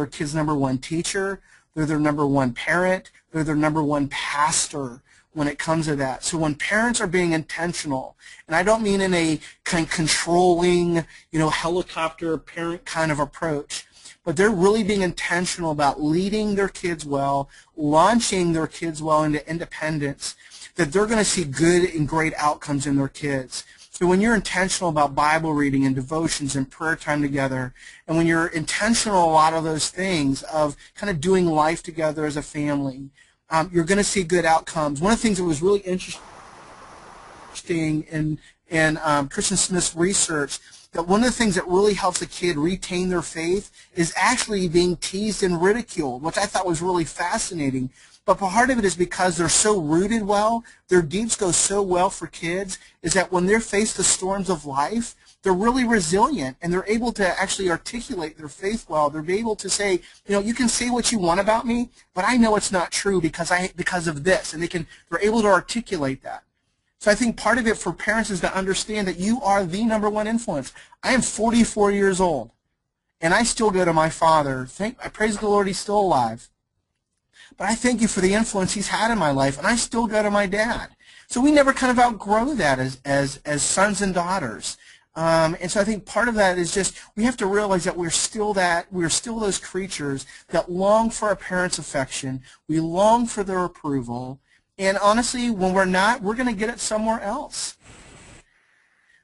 kids' number one teacher, they're their number one parent, they're their number one pastor when it comes to that. So when parents are being intentional, and I don't mean in a kind of controlling, helicopter parent kind of approach, but they're really being intentional about leading their kids well, launching their kids well into independence, that they're going to see good and great outcomes in their kids. So when you're intentional about Bible reading and devotions and prayer time together, and when you're intentional a lot of those things of kind of doing life together as a family, you're going to see good outcomes. One of the things that was really interesting in Christian Smith's research, that one of the things that really helps a kid retain their faith is actually being teased and ridiculed, which I thought was really fascinating. But part of it is because they're so rooted well, their deeps go so well for kids, is that when they're faced the storms of life, they're really resilient, and they're able to actually articulate their faith well. They're able to say, you can say what you want about me, but I know it's not true because of this, and they're able to articulate that. So I think part of it for parents is to understand that you are the #1 influence. I am 44 years old, and I still go to my father. I praise the Lord, he's still alive. But I thank you for the influence he's had in my life, and I still go to my dad. So we never kind of outgrow that as sons and daughters. And so I think part of that is just we have to realize that we're still those creatures that long for our parents' affection. We long for their approval. And honestly, when we're not, we're going to get it somewhere else.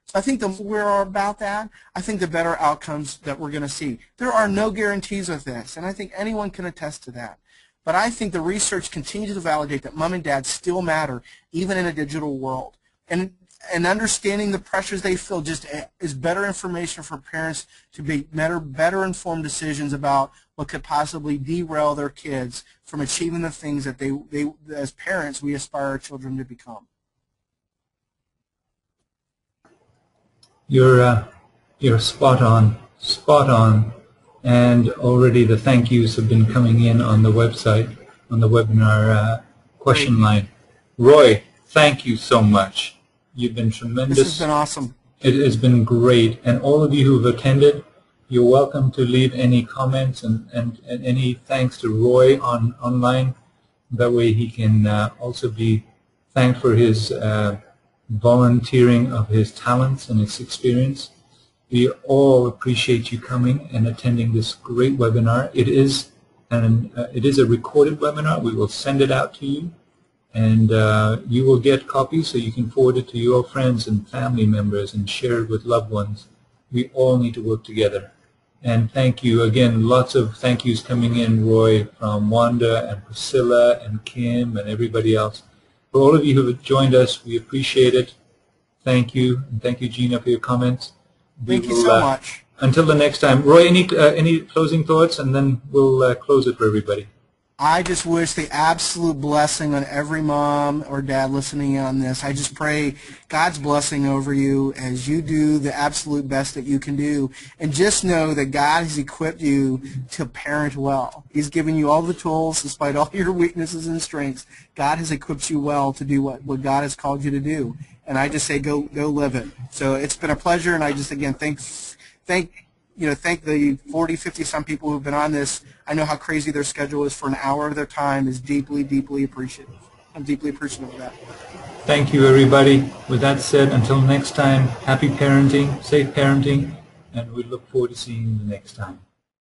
So I think the more we're about that, I think the better outcomes that we're going to see. There are no guarantees with this, and I think anyone can attest to that. But I think the research continues to validate that mom and dad still matter, even in a digital world. And understanding the pressures they feel just is better information for parents to make better informed decisions about what could possibly derail their kids from achieving the things that they as parents, we aspire our children to become. You're spot on, and already the thank yous have been coming in on the website, on the webinar question line. Roy, thank you so much. You've been tremendous. This has been awesome. It has been great, and all of you who have attended, you're welcome to leave any comments and any thanks to Roy online. That way he can also be thanked for his volunteering of his talents and his experience. We all appreciate you coming and attending this great webinar. It is a recorded webinar. We will send it out to you, and you will get copies so you can forward it to your friends and family members and share it with loved ones. We all need to work together. And thank you again. Lots of thank yous coming in, Roy, from Wanda and Priscilla and Kim and everybody else. For all of you who have joined us, we appreciate it. Thank you, and thank you, Gina, for your comments. Thank you so much. Until the next time, Roy, any closing thoughts, and then we'll close it for everybody. I just wish the absolute blessing on every mom or dad listening on this. I just pray God's blessing over you as you do the absolute best that you can do. And just know that God has equipped you to parent well. He's given you all the tools despite all your weaknesses and strengths. God has equipped you well to do what God has called you to do. And I just say go live it. So it's been a pleasure, and I just, again, thank the 40, 50-some people who've been on this. I know how crazy their schedule is. For an hour of their time is deeply, deeply appreciative. I'm deeply appreciative of that. Thank you, everybody. With that said, until next time, happy parenting, safe parenting, and we look forward to seeing you the next time.